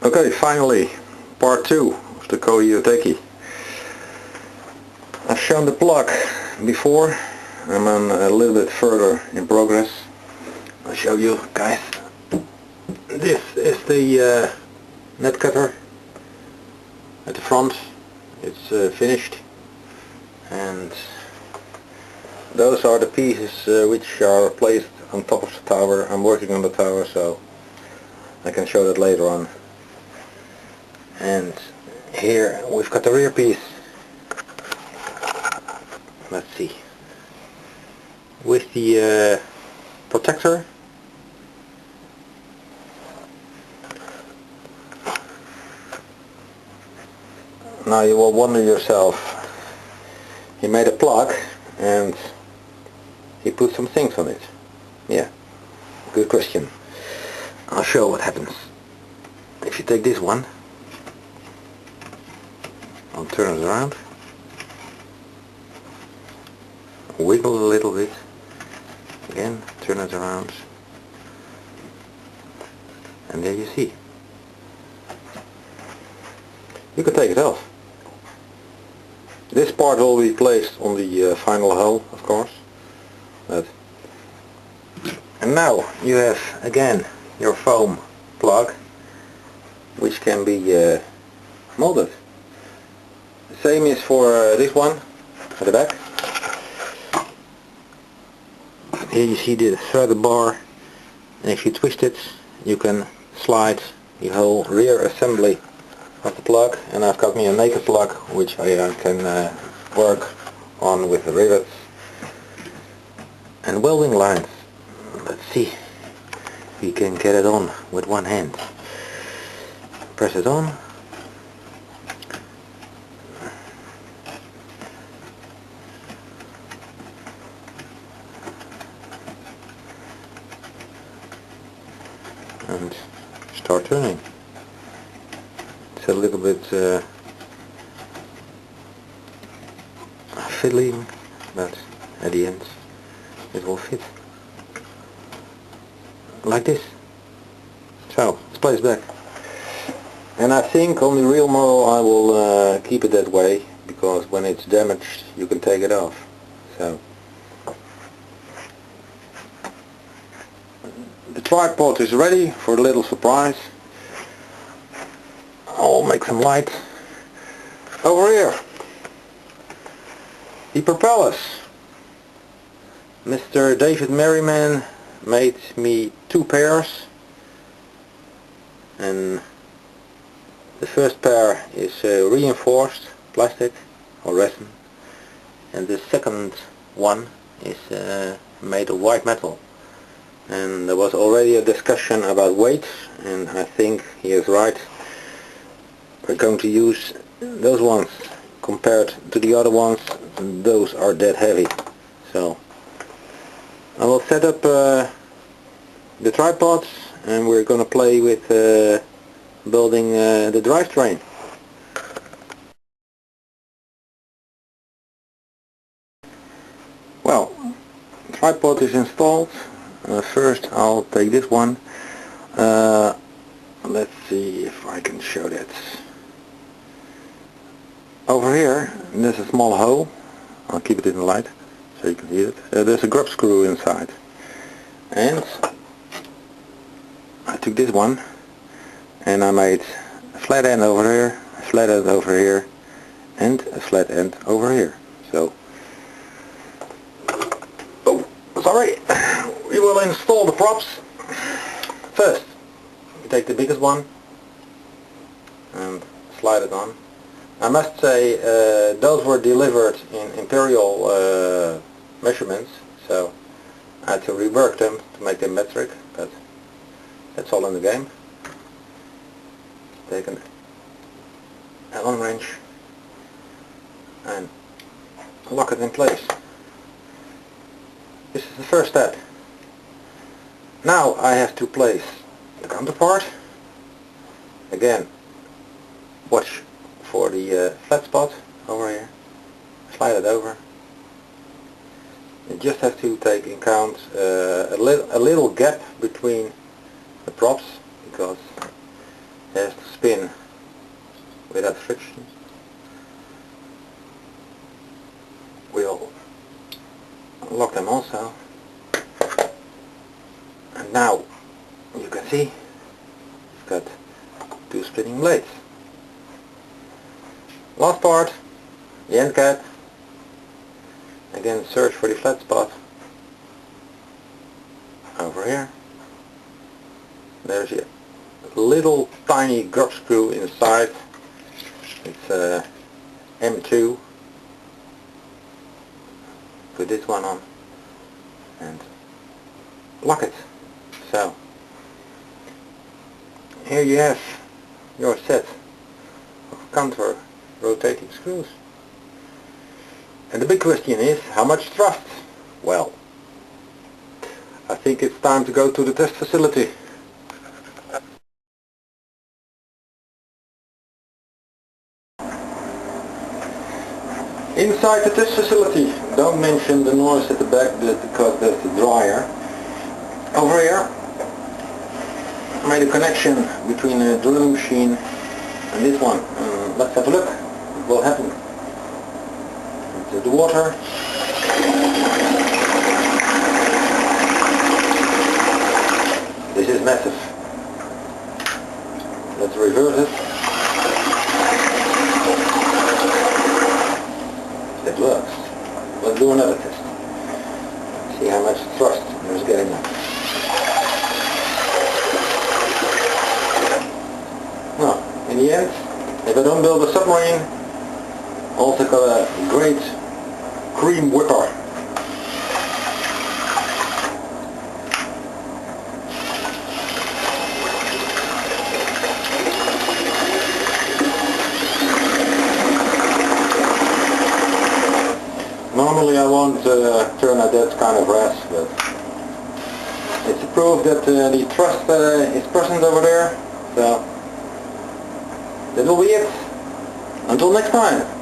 Okay, finally, part 2 of the Hyoteki. I've shown the plug before. I'm a little bit further in progress. I'll show you guys. This is the net cutter at the front. It's finished, and those are the pieces which are placed on top of the tower. I'm working on the tower, so I can show that later on. And here we've got the rear piece. Let's see, with the protector. Now you will wonder yourself, he made a plug and he put some things on it. Yeah, good question. I'll show what happens. If you take this one, I'll turn it around, wiggle a little bit, again turn it around, and there you see. You can take it off. This part will be placed on the final hull, of course. And now you have again your foam plug, which can be molded. The same is for this one at the back. Here you see the threaded bar, and if you twist it you can slide the whole rear assembly of the plug. And I've got me a naked plug which I can work on with the rivets and welding lines. Let's see if we can get it on with one hand. Press it on. And start turning. It's a little bit fiddling, but at the end it will fit like this. So it's placed back, and I think on the real model I will keep it that way, because when it's damaged you can take it off. So the tripod is ready for a little surprise. I'll make some light. Over here, the propellers. Mr. David Merriman made me 2 pairs, and the first pair is reinforced plastic or resin, and the second one is made of white metal. And there was already a discussion about weight, and I think he is right. We're going to use those ones. Compared to the other ones, those are dead heavy. So I will set up the tripods, and we're going to play with building the drivetrain. Well, the tripod is installed. First I'll take this one. Let's see if I can show that. Over here there's a small hole. I'll keep it in the light so you can see it. There's a grub screw inside, and I took this one and I made a flat end over here, a flat end over here, and a flat end over here. So, oh, sorry, we will install the props. First, you take the biggest one and slide it on. I must say those were delivered in imperial measurements, so I had to rework them to make them metric, but that's all in the game. Take an Allen wrench and lock it in place. This is the first step. Now I have to place the counterpart. Again, watch for the flat spot over here. Slide it over. You just have to take in account a little gap between the props, because has to spin without friction. We'll lock them also. And now you can see it's got two spinning blades. Last part, the end cap. Again, search for the flat spot over here. There's a little tiny grub screw inside. It's M2. Put this one on and lock it. So here you have your set of counter rotating screws. And the big question is, how much thrust? Well, I think it's time to go to the test facility. Inside the test facility, don't mention the noise at the back because that's the dryer. Over here, I made a connection between the drilling machine and this one. Let's have a look what will happen. Into the water. This is massive. Let's reverse it. It works. Let's do another test. See how much thrust there's getting up. Well, in the end, if I don't build a submarine, I also got a great cream whipper. Normally I won't turn out that kind of brass, but it's a proof that the thrust is present over there. So that will be it. Until next time.